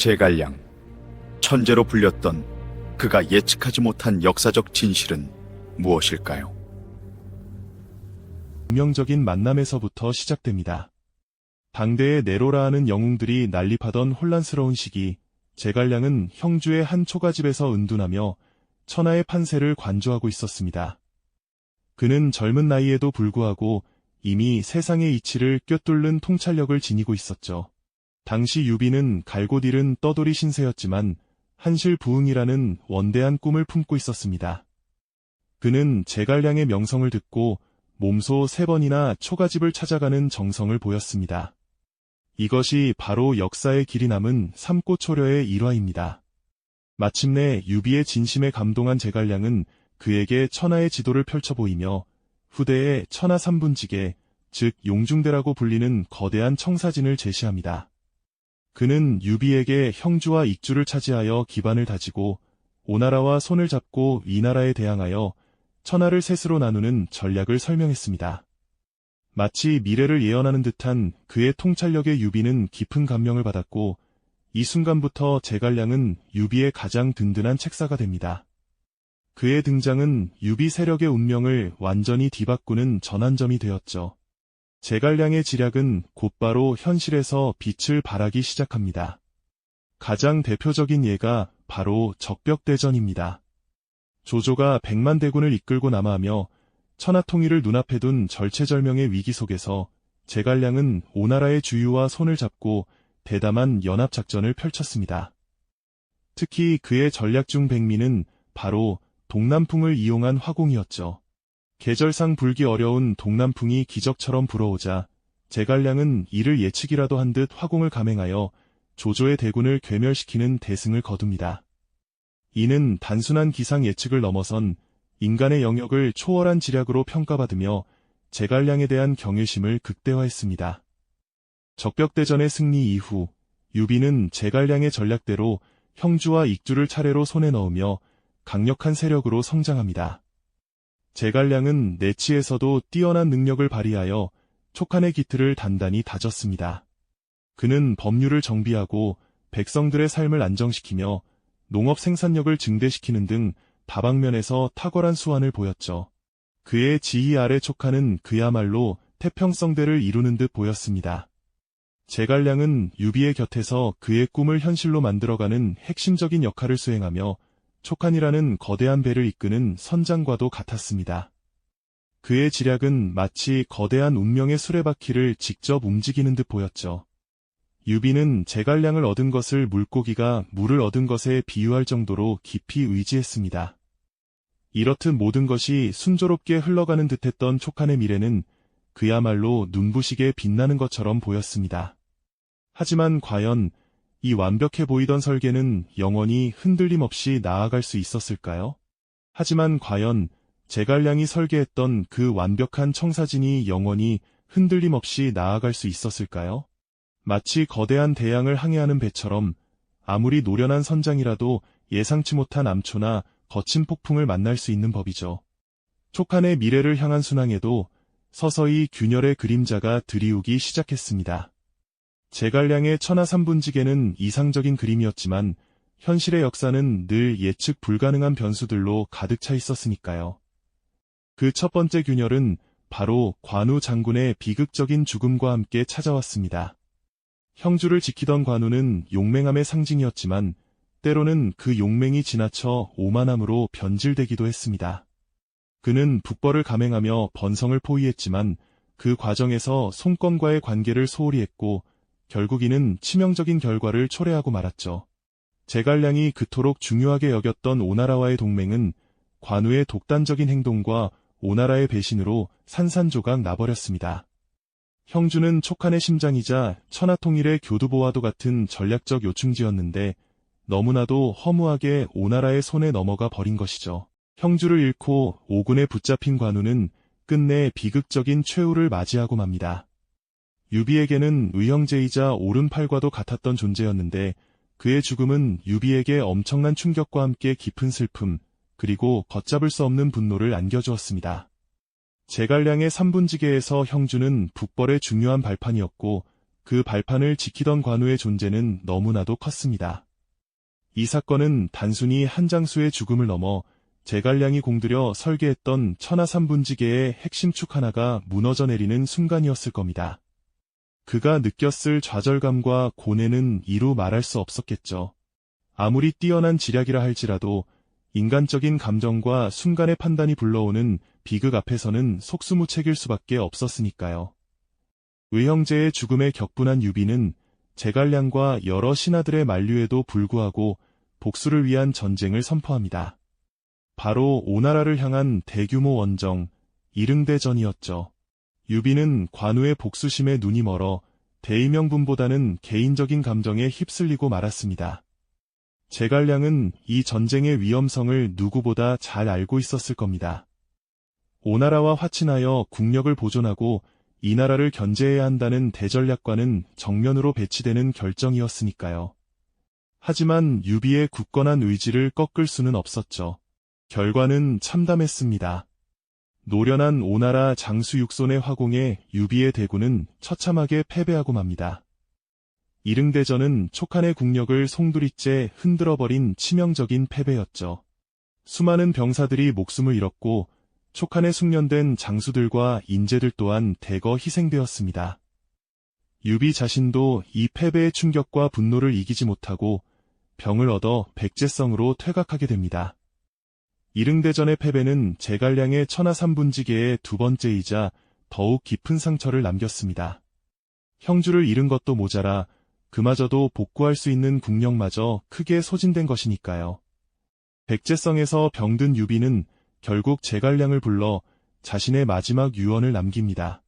제갈량, 천재로 불렸던 그가 예측하지 못한 역사적 진실은 무엇일까요? 운명적인 만남에서부터 시작됩니다. 당대의 네로라하는 영웅들이 난립하던 혼란스러운 시기, 제갈량은 형주의 한 초가집에서 은둔하며 천하의 판세를 관조하고 있었습니다. 그는 젊은 나이에도 불구하고 이미 세상의 이치를 꿰뚫는 통찰력을 지니고 있었죠. 당시 유비는 갈고 딜은 떠돌이 신세였지만 한실부흥이라는 원대한 꿈을 품고 있었습니다. 그는 제갈량의 명성을 듣고 몸소 3번이나 초가집을 찾아가는 정성을 보였습니다. 이것이 바로 역사의 길이 남은 삼고초려의 일화입니다. 마침내 유비의 진심에 감동한 제갈량은 그에게 천하의 지도를 펼쳐 보이며 후대의 천하 삼분지계, 즉 용중대라고 불리는 거대한 청사진을 제시합니다. 그는 유비에게 형주와 익주를 차지하여 기반을 다지고 오나라와 손을 잡고 위나라에 대항하여 천하를 셋으로 나누는 전략을 설명했습니다. 마치 미래를 예언하는 듯한 그의 통찰력에 유비는 깊은 감명을 받았고 이 순간부터 제갈량은 유비의 가장 든든한 책사가 됩니다. 그의 등장은 유비 세력의 운명을 완전히 뒤바꾸는 전환점이 되었죠. 제갈량의 지략은 곧바로 현실에서 빛을 발하기 시작합니다. 가장 대표적인 예가 바로 적벽대전입니다. 조조가 100만 대군을 이끌고 남하하며 천하통일을 눈앞에 둔 절체절명의 위기 속에서 제갈량은 오나라의 주유와 손을 잡고 대담한 연합작전을 펼쳤습니다. 특히 그의 전략 중 백미는 바로 동남풍을 이용한 화공이었죠. 계절상 불기 어려운 동남풍이 기적처럼 불어오자 제갈량은 이를 예측이라도 한 듯 화공을 감행하여 조조의 대군을 괴멸시키는 대승을 거둡니다. 이는 단순한 기상 예측을 넘어선 인간의 영역을 초월한 지략으로 평가받으며 제갈량에 대한 경외심을 극대화했습니다. 적벽대전의 승리 이후 유비는 제갈량의 전략대로 형주와 익주를 차례로 손에 넣으며 강력한 세력으로 성장합니다. 제갈량은 내치에서도 뛰어난 능력을 발휘하여 촉한의 기틀을 단단히 다졌습니다. 그는 법률을 정비하고 백성들의 삶을 안정시키며 농업 생산력을 증대시키는 등 다방면에서 탁월한 수완을 보였죠. 그의 지휘 아래 촉한은 그야말로 태평성대를 이루는 듯 보였습니다. 제갈량은 유비의 곁에서 그의 꿈을 현실로 만들어가는 핵심적인 역할을 수행하며 촉한이라는 거대한 배를 이끄는 선장과도 같았습니다. 그의 지략은 마치 거대한 운명의 수레바퀴를 직접 움직이는 듯 보였죠. 유비는 제갈량을 얻은 것을 물고기가 물을 얻은 것에 비유할 정도로 깊이 의지했습니다. 이렇듯 모든 것이 순조롭게 흘러가는 듯했던 촉한의 미래는 그야말로 눈부시게 빛나는 것처럼 보였습니다. 하지만 과연 이 완벽해 보이던 설계는 영원히 흔들림 없이 나아갈 수 있었을까요? 하지만 과연 제갈량이 설계했던 그 완벽한 청사진이 영원히 흔들림 없이 나아갈 수 있었을까요? 마치 거대한 대양을 항해하는 배처럼 아무리 노련한 선장이라도 예상치 못한 암초나 거친 폭풍을 만날 수 있는 법이죠. 촉한의 미래를 향한 순항에도 서서히 균열의 그림자가 드리우기 시작했습니다. 제갈량의 천하 삼분지계는 이상적인 그림이었지만 현실의 역사는 늘 예측 불가능한 변수들로 가득 차 있었으니까요. 그 첫 번째 균열은 바로 관우 장군의 비극적인 죽음과 함께 찾아왔습니다. 형주를 지키던 관우는 용맹함의 상징이었지만 때로는 그 용맹이 지나쳐 오만함으로 변질되기도 했습니다. 그는 북벌을 감행하며 번성을 포위했지만 그 과정에서 송권과의 관계를 소홀히 했고 결국 이는 치명적인 결과를 초래하고 말았죠. 제갈량이 그토록 중요하게 여겼던 오나라와의 동맹은 관우의 독단적인 행동과 오나라의 배신으로 산산조각 나버렸습니다. 형주는 촉한의 심장이자 천하통일의 교두보와도 같은 전략적 요충지였는데 너무나도 허무하게 오나라의 손에 넘어가 버린 것이죠. 형주를 잃고 오군에 붙잡힌 관우는 끝내 비극적인 최후를 맞이하고 맙니다. 유비에게는 의형제이자 오른팔과도 같았던 존재였는데 그의 죽음은 유비에게 엄청난 충격과 함께 깊은 슬픔, 그리고 걷잡을 수 없는 분노를 안겨주었습니다. 제갈량의 삼분지계에서 형주는 북벌의 중요한 발판이었고 그 발판을 지키던 관우의 존재는 너무나도 컸습니다. 이 사건은 단순히 한 장수의 죽음을 넘어 제갈량이 공들여 설계했던 천하삼분지계의 핵심 축 하나가 무너져 내리는 순간이었을 겁니다. 그가 느꼈을 좌절감과 고뇌는 이루 말할 수 없었겠죠. 아무리 뛰어난 지략이라 할지라도 인간적인 감정과 순간의 판단이 불러오는 비극 앞에서는 속수무책일 수밖에 없었으니까요. 의형제의 죽음에 격분한 유비는 제갈량과 여러 신하들의 만류에도 불구하고 복수를 위한 전쟁을 선포합니다. 바로 오나라를 향한 대규모 원정, 이릉대전이었죠. 유비는 관우의 복수심에 눈이 멀어 대의명분보다는 개인적인 감정에 휩쓸리고 말았습니다. 제갈량은 이 전쟁의 위험성을 누구보다 잘 알고 있었을 겁니다. 오나라와 화친하여 국력을 보존하고 이 나라를 견제해야 한다는 대전략과는 정면으로 배치되는 결정이었으니까요. 하지만 유비의 굳건한 의지를 꺾을 수는 없었죠. 결과는 참담했습니다. 노련한 오나라 장수 육손의 화공에 유비의 대군은 처참하게 패배하고 맙니다. 이릉대전은 촉한의 국력을 송두리째 흔들어버린 치명적인 패배였죠. 수많은 병사들이 목숨을 잃었고 촉한에 숙련된 장수들과 인재들 또한 대거 희생되었습니다. 유비 자신도 이 패배의 충격과 분노를 이기지 못하고 병을 얻어 백제성으로 퇴각하게 됩니다. 이릉대전의 패배는 제갈량의 천하삼분지계의 두 번째이자 더욱 깊은 상처를 남겼습니다. 형주를 잃은 것도 모자라 그마저도 복구할 수 있는 국력마저 크게 소진된 것이니까요. 백제성에서 병든 유비는 결국 제갈량을 불러 자신의 마지막 유언을 남깁니다.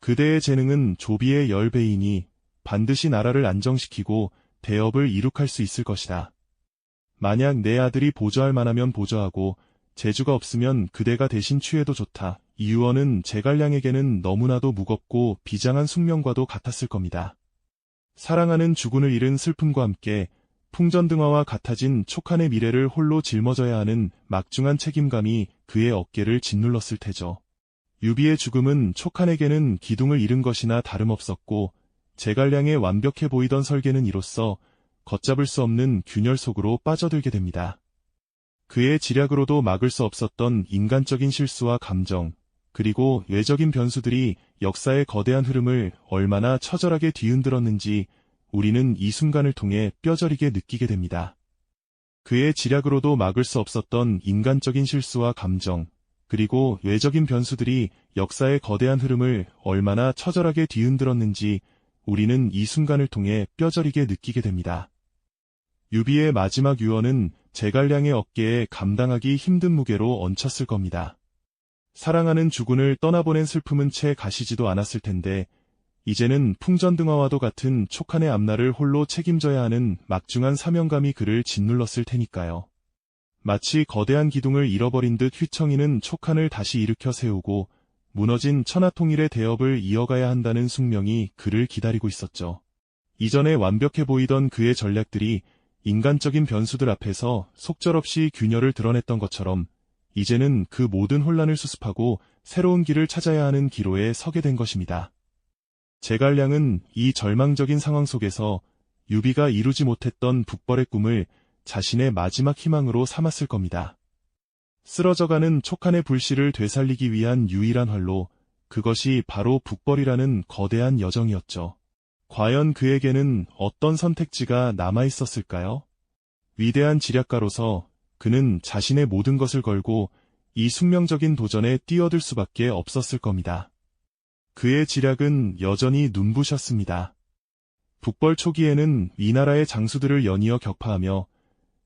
그대의 재능은 조비의 10배이니 반드시 나라를 안정시키고 대업을 이룩할 수 있을 것이다. 만약 내 아들이 보조할 만하면 보조하고 재주가 없으면 그대가 대신 취해도 좋다. 이 유언은 제갈량에게는 너무나도 무겁고 비장한 숙명과도 같았을 겁니다. 사랑하는 주군을 잃은 슬픔과 함께 풍전등화와 같아진 촉한의 미래를 홀로 짊어져야 하는 막중한 책임감이 그의 어깨를 짓눌렀을 테죠. 유비의 죽음은 촉한에게는 기둥을 잃은 것이나 다름없었고 제갈량의 완벽해 보이던 설계는 이로써 걷잡을 수 없는 균열 속으로 빠져들게 됩니다. 그의 지략으로도 막을 수 없었던 인간적인 실수와 감정, 그리고 외적인 변수들이 역사의 거대한 흐름을 얼마나 처절하게 뒤흔들었는지 우리는 이 순간을 통해 뼈저리게 느끼게 됩니다. 그의 지략으로도 막을 수 없었던 인간적인 실수와 감정, 그리고 외적인 변수들이 역사의 거대한 흐름을 얼마나 처절하게 뒤흔들었는지 우리는 이 순간을 통해 뼈저리게 느끼게 됩니다. 유비의 마지막 유언은 제갈량의 어깨에 감당하기 힘든 무게로 얹혔을 겁니다. 사랑하는 주군을 떠나보낸 슬픔은 채 가시지도 않았을 텐데 이제는 풍전등화와도 같은 촉한의 앞날을 홀로 책임져야 하는 막중한 사명감이 그를 짓눌렀을 테니까요. 마치 거대한 기둥을 잃어버린 듯 휘청이는 촉한을 다시 일으켜 세우고 무너진 천하통일의 대업을 이어가야 한다는 숙명이 그를 기다리고 있었죠. 이전에 완벽해 보이던 그의 전략들이 인간적인 변수들 앞에서 속절없이 균열을 드러냈던 것처럼 이제는 그 모든 혼란을 수습하고 새로운 길을 찾아야 하는 기로에 서게 된 것입니다. 제갈량은 이 절망적인 상황 속에서 유비가 이루지 못했던 북벌의 꿈을 자신의 마지막 희망으로 삼았을 겁니다. 쓰러져가는 촉한의 불씨를 되살리기 위한 유일한 활로, 그것이 바로 북벌이라는 거대한 여정이었죠. 과연 그에게는 어떤 선택지가 남아있었을까요? 위대한 지략가로서 그는 자신의 모든 것을 걸고 이 숙명적인 도전에 뛰어들 수밖에 없었을 겁니다. 그의 지략은 여전히 눈부셨습니다. 북벌 초기에는 위나라의 장수들을 연이어 격파하며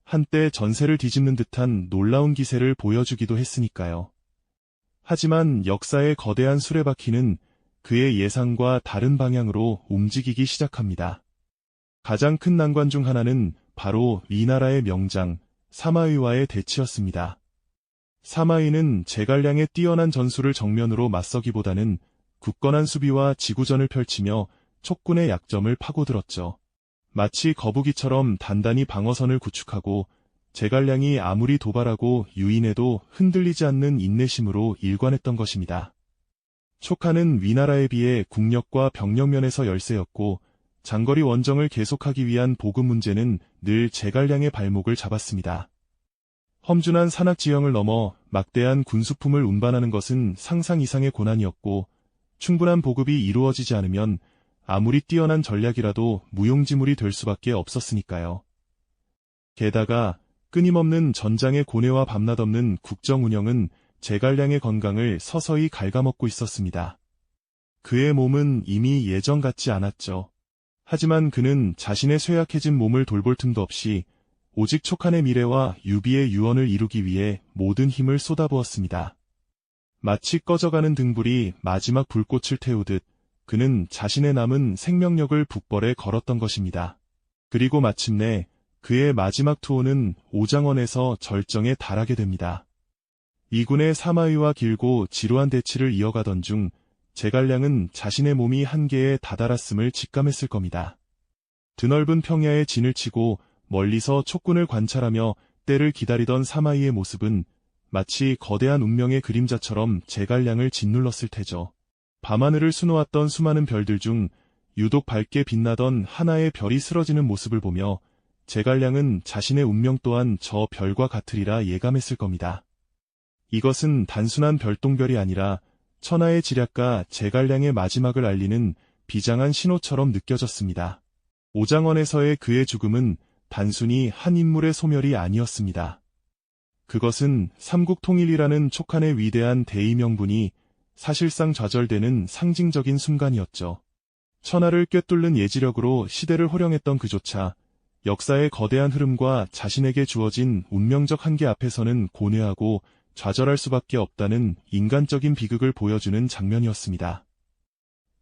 한때 전세를 뒤집는 듯한 놀라운 기세를 보여주기도 했으니까요. 하지만 역사의 거대한 수레바퀴는 그의 예상과 다른 방향으로 움직이기 시작합니다. 가장 큰 난관 중 하나는 바로 위나라의 명장 사마의와의 대치였습니다. 사마의는 제갈량의 뛰어난 전술을 정면으로 맞서기보다는 굳건한 수비와 지구전을 펼치며 촉군의 약점을 파고들었죠. 마치 거북이처럼 단단히 방어선을 구축하고 제갈량이 아무리 도발하고 유인해도 흔들리지 않는 인내심으로 일관했던 것입니다. 촉하는 위나라에 비해 국력과 병력면에서 열세였고 장거리 원정을 계속하기 위한 보급 문제는 늘 제갈량의 발목을 잡았습니다. 험준한 산악 지형을 넘어 막대한 군수품을 운반하는 것은 상상 이상의 고난이었고 충분한 보급이 이루어지지 않으면 아무리 뛰어난 전략이라도 무용지물이 될 수밖에 없었으니까요. 게다가 끊임없는 전장의 고뇌와 밤낮 없는 국정 운영은 제갈량의 건강을 서서히 갉아먹고 있었습니다. 그의 몸은 이미 예전 같지 않았죠. 하지만 그는 자신의 쇠약해진 몸을 돌볼 틈도 없이 오직 촉한의 미래와 유비의 유언을 이루기 위해 모든 힘을 쏟아부었습니다. 마치 꺼져가는 등불이 마지막 불꽃을 태우듯 그는 자신의 남은 생명력을 북벌에 걸었던 것입니다. 그리고 마침내 그의 마지막 투호는 오장원에서 절정에 달하게 됩니다. 이군의 사마위와 길고 지루한 대치를 이어가던 중 제갈량은 자신의 몸이 한계에 다다랐음을 직감했을 겁니다. 드넓은 평야에 진을 치고 멀리서 촉군을 관찰하며 때를 기다리던 사마이의 모습은 마치 거대한 운명의 그림자처럼 제갈량을 짓눌렀을 테죠. 밤하늘을 수놓았던 수많은 별들 중 유독 밝게 빛나던 하나의 별이 쓰러지는 모습을 보며 제갈량은 자신의 운명 또한 저 별과 같으리라 예감했을 겁니다. 이것은 단순한 별똥별이 아니라 천하의 지략가 제갈량의 마지막을 알리는 비장한 신호처럼 느껴졌습니다. 오장원에서의 그의 죽음은 단순히 한 인물의 소멸이 아니었습니다. 그것은 삼국통일이라는 촉한의 위대한 대의명분이 사실상 좌절되는 상징적인 순간이었죠. 천하를 꿰뚫는 예지력으로 시대를 호령했던 그조차 역사의 거대한 흐름과 자신에게 주어진 운명적 한계 앞에서는 고뇌하고 좌절할 수밖에 없다는 인간적인 비극을 보여주는 장면이었습니다.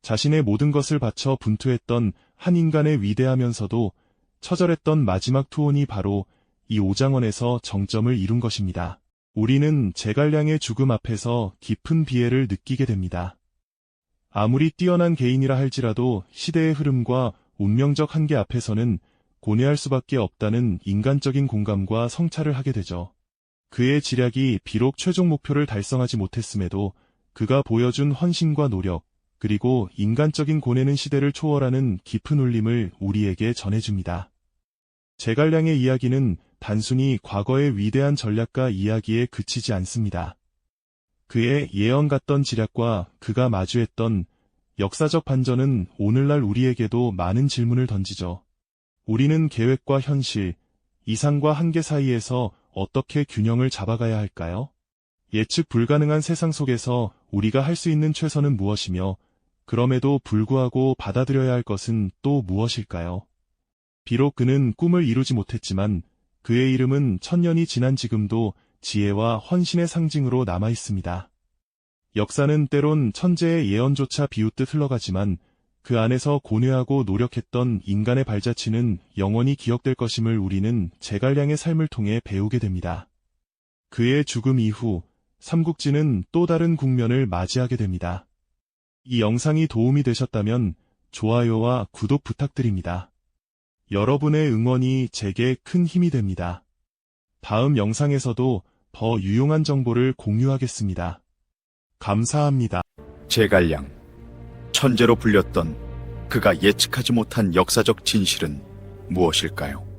자신의 모든 것을 바쳐 분투했던 한 인간의 위대하면서도 처절했던 마지막 투혼이 바로 이 오장원에서 정점을 이룬 것입니다. 우리는 제갈량의 죽음 앞에서 깊은 비애를 느끼게 됩니다. 아무리 뛰어난 개인이라 할지라도 시대의 흐름과 운명적 한계 앞에서는 고뇌할 수밖에 없다는 인간적인 공감과 성찰을 하게 되죠. 그의 지략이 비록 최종 목표를 달성하지 못했음에도 그가 보여준 헌신과 노력, 그리고 인간적인 고뇌는 시대를 초월하는 깊은 울림을 우리에게 전해줍니다. 제갈량의 이야기는 단순히 과거의 위대한 전략가 이야기에 그치지 않습니다. 그의 예언 같던 지략과 그가 마주했던 역사적 반전은 오늘날 우리에게도 많은 질문을 던지죠. 우리는 계획과 현실, 이상과 한계 사이에서 어떻게 균형을 잡아가야 할까요? 예측 불가능한 세상 속에서 우리가 할 수 있는 최선은 무엇이며, 그럼에도 불구하고 받아들여야 할 것은 또 무엇일까요? 비록 그는 꿈을 이루지 못했지만 그의 이름은 천년이 지난 지금도 지혜와 헌신의 상징으로 남아 있습니다. 역사는 때론 천재의 예언조차 비웃듯 흘러가지만 그 안에서 고뇌하고 노력했던 인간의 발자취는 영원히 기억될 것임을 우리는 제갈량의 삶을 통해 배우게 됩니다. 그의 죽음 이후 삼국지는 또 다른 국면을 맞이하게 됩니다. 이 영상이 도움이 되셨다면 좋아요와 구독 부탁드립니다. 여러분의 응원이 제게 큰 힘이 됩니다. 다음 영상에서도 더 유용한 정보를 공유하겠습니다. 감사합니다. 제갈량, 천재로 불렸던 그가 예측하지 못한 역사적 진실은 무엇일까요?